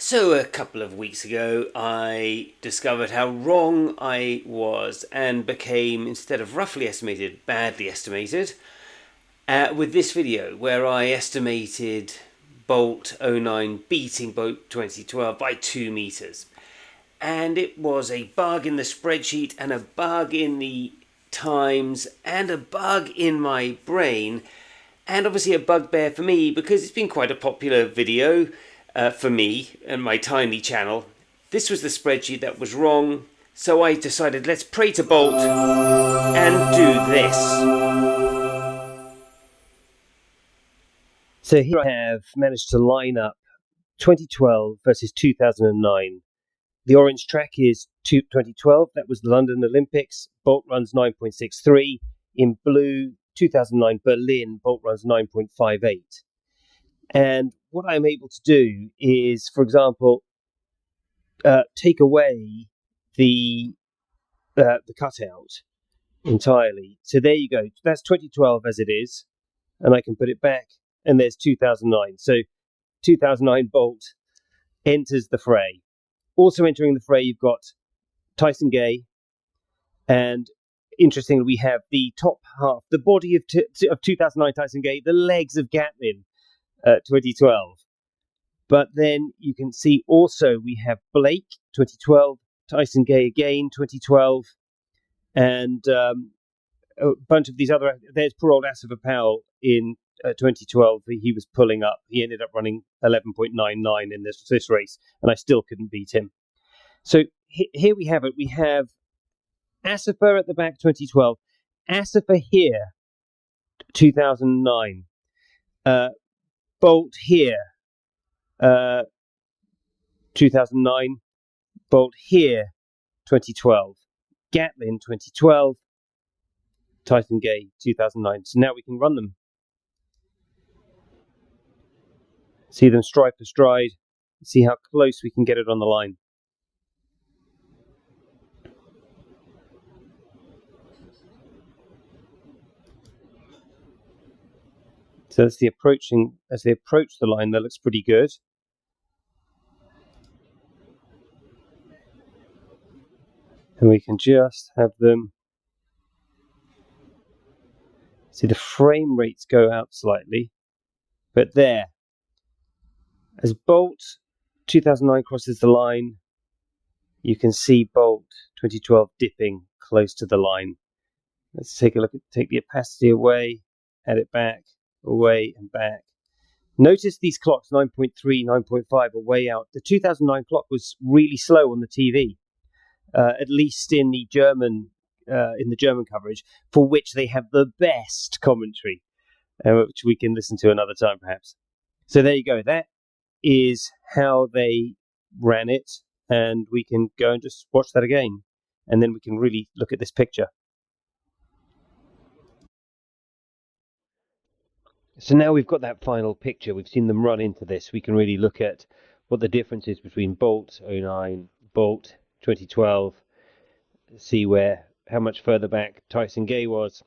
So, a couple of weeks ago, I discovered how wrong I was and became, instead of roughly estimated, badly estimated. With this video, where I estimated Bolt '09 beating Bolt 2012 by 2 meters. And it was a bug in the spreadsheet, and a bug in the times, and a bug in my brain, and obviously a bugbear for me because it's been quite a popular video for me and my tiny channel. This was the spreadsheet that was wrong, so I decided let's pray to Bolt and do this. So here I have managed to line up 2012 versus 2009. The orange track is 2012, that was the London Olympics. Bolt runs 9.63. In blue, 2009 Berlin, Bolt runs 9.58. And what I'm able to do is, for example, take away the cutout entirely. So there you go. That's 2012 as it is, and I can put it back. And there's 2009. So 2009 Bolt enters the fray. Also entering the fray, you've got Tyson Gay, and interestingly, we have the top half, the body of 2009 Tyson Gay, the legs of Gatlin, 2012. But then you can see also we have Blake, 2012, Tyson Gay again, 2012, and a bunch of these other. There's poor old Asifa Powell in 2012. He was pulling up. He ended up running 11.99 in this race, and I still couldn't beat him. So here we have it. We have Asifa at the back, 2012. Asifa here, 2009. Bolt here, 2009. Bolt here, 2012. Gatlin, 2012. Tyson Gay, 2009. So now we can run them. See them stride for stride. See how close we can get it on the line. So as they approach the line, that looks pretty good. And we can just have them. See the frame rates go out slightly, but there. As Bolt 2009 crosses the line, you can see Bolt 2012 dipping close to the line. Let's take a look at, take the opacity away, add it back, away and back. Notice these clocks, 9.3, 9.5 are way out. The 2009 clock was really slow on the TV, at least in the German coverage, for which they have the best commentary, which we can listen to another time perhaps. So there you go. That is how they ran it, and we can go and just watch that again, and then we can really look at this picture. So now we've got that final picture, we've seen them run into this, we can really look at what the difference is between Bolt 09, Bolt 2012, see how much further back Tyson Gay was,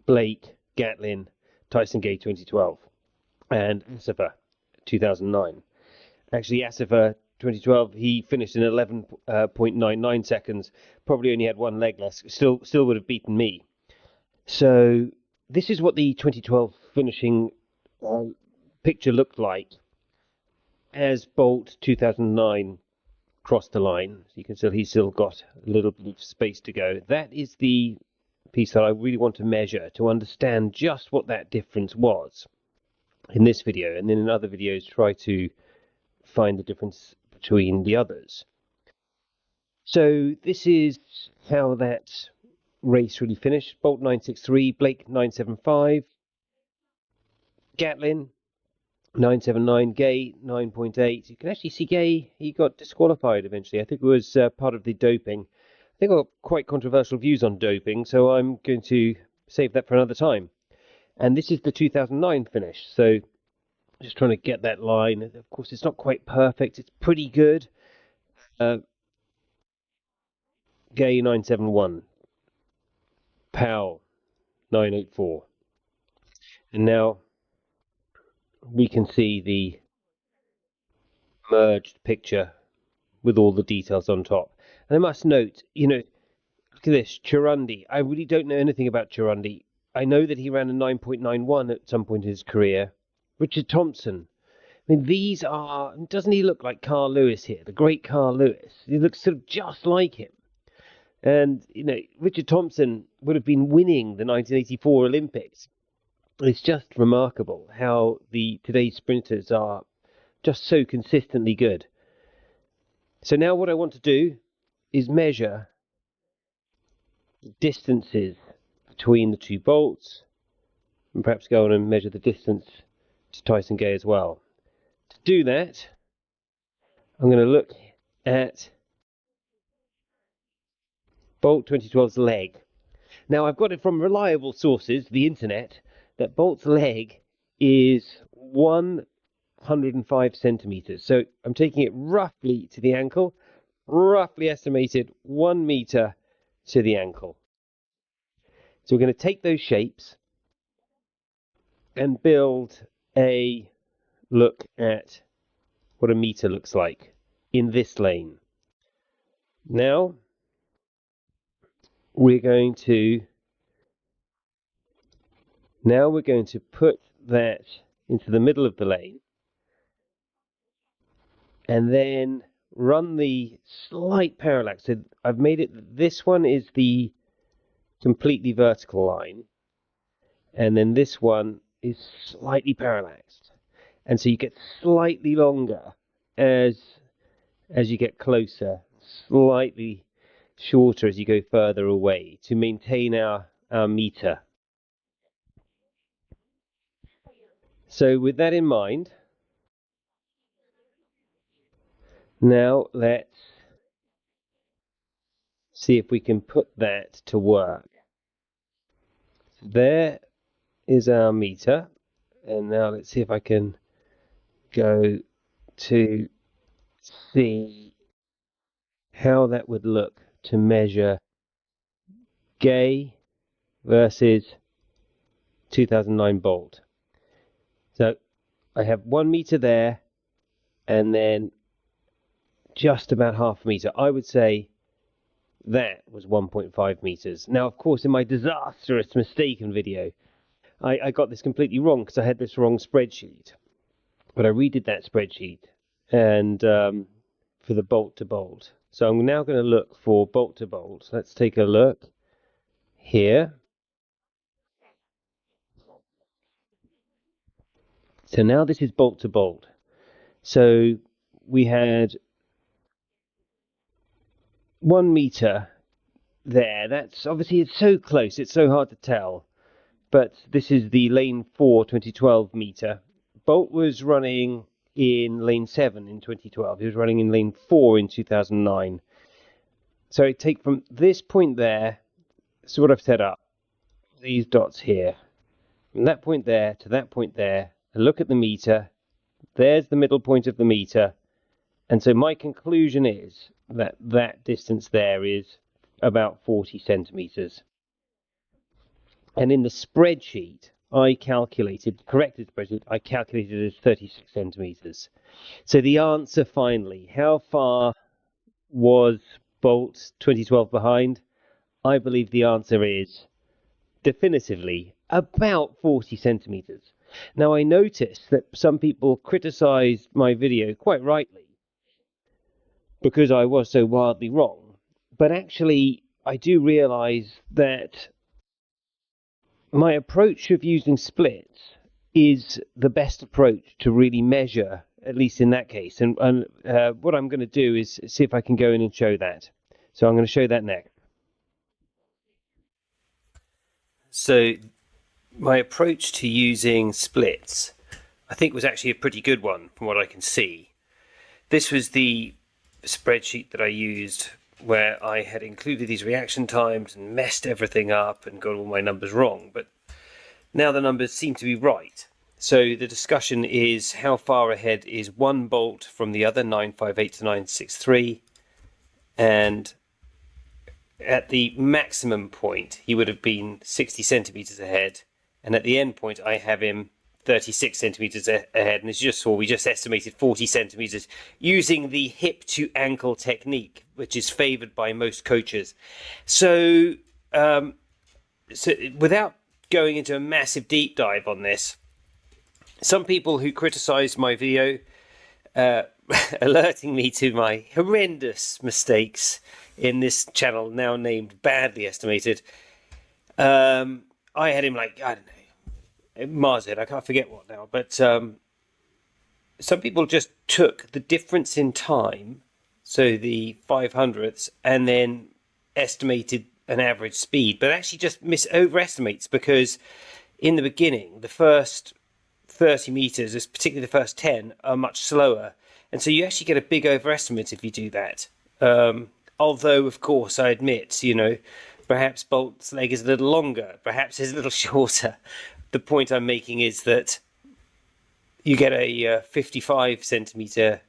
Blake, Gatlin, Tyson Gay 2012, and Asifa 2009. Actually, Asifa 2012, he finished in 11.99 seconds, probably only had one leg less, still would have beaten me. So this is what the 2012 finishing picture looked like as Bolt 2009 crossed the line. So you can see he's still got a little bit of space to go. That is the piece that I really want to measure to understand just what that difference was in this video, and then in other videos try to find the difference between the others. So this is how that race really finished. Bolt 963, Blake 975, Gatlin 979, Gay 9.8. You can actually see Gay, he got disqualified eventually. I think it was part of the doping. I think I've got quite controversial views on doping, so I'm going to save that for another time. And this is the 2009 finish, so just trying to get that line. Of course, it's not quite perfect. It's pretty good. Gay 971, Powell 984. And now we can see the merged picture with all the details on top. And I must note, look at this, Churundi. I really don't know anything about Churundi. I know that he ran a 9.91 at some point in his career. Richard Thompson. I mean, doesn't he look like Carl Lewis here, the great Carl Lewis? He looks sort of just like him. And, Richard Thompson would have been winning the 1984 Olympics. It's just remarkable how today's sprinters are just so consistently good. So now what I want to do is measure distances between the two bolts, and perhaps go on and measure the distance to Tyson Gay as well. To do that, I'm going to look at Bolt 2012's leg. Now I've got it from reliable sources, the internet, that Bolt's leg is 105 centimeters. So I'm taking it roughly to the ankle, roughly estimated 1 meter to the ankle. So we're going to take those shapes and build a look at what a meter looks like in this lane. Now we're going to put that into the middle of the lane and then run the slight parallax. So I've made it, this one is the completely vertical line, and then this one is slightly parallaxed. And so you get slightly longer as you get closer, slightly shorter as you go further away to maintain our meter. So with that in mind, now let's see if we can put that to work. So there is our meter, and now let's see if I can go to see how that would look to measure Gay versus 2009 Bolt. So I have 1 meter there, and then just about half a meter. I would say that was 1.5 meters. Now, of course, in my disastrous mistaken video, I got this completely wrong because I had this wrong spreadsheet. But I redid that spreadsheet and for the bolt to bolt. So I'm now going to look for bolt to bolt. Let's take a look here. So now this is bolt to bolt. So we had 1 meter there. That's obviously, it's so close, it's so hard to tell. But this is the lane 4 2012 meter. Bolt was running in lane 7 in 2012. He was running in lane 4 in 2009. So I take from this point there, so what I've set up, these dots here, from that point there to that point there, and look at the meter. There's the middle point of the meter. And so my conclusion is that that distance there is about 40 centimeters. And in the spreadsheet, corrected spreadsheet, I calculated it as 36 centimeters. So the answer finally, how far was Bolt 2012 behind? I believe the answer is definitively about 40 centimeters. Now I noticed that some people criticized my video quite rightly because I was so wildly wrong. But actually, I do realize that my approach of using splits is the best approach to really measure, at least in that case. And what I'm going to do is see if I can go in and show that. So I'm going to show that next. So my approach to using splits, I think, was actually a pretty good one from what I can see. This was the spreadsheet that I used where I had included these reaction times and messed everything up and got all my numbers wrong, but now the numbers seem to be right. So the discussion is how far ahead is one bolt from the other, 958 to 963, and at the maximum point he would have been 60 centimeters ahead, and at the end point I have him 36 centimeters ahead, and as you just saw, we just estimated 40 centimeters using the hip to ankle technique, which is favored by most coaches. So without going into a massive deep dive on this, some people who criticized my video, alerting me to my horrendous mistakes in this channel now named Badly Estimated, I had him like, I don't know, Marzed, I can't forget what now, but some people just took the difference in time, so the 500ths, and then estimated an average speed, but actually just overestimates, because in the beginning, the first 30 meters, particularly the first 10, are much slower, and so you actually get a big overestimate if you do that. Although, of course, I admit, perhaps Bolt's leg is a little longer, perhaps it's a little shorter. The point I'm making is that you get a 55 centimeter,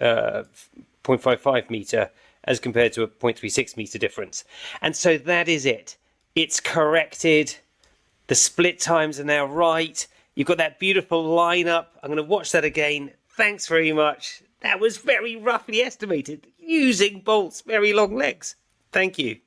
0.55 meter, as compared to a 0.36 meter difference. And so that is it. It's corrected. The split times are now right. You've got that beautiful lineup. I'm going to watch that again. Thanks very much. That was very roughly estimated using Bolt's very long legs. Thank you.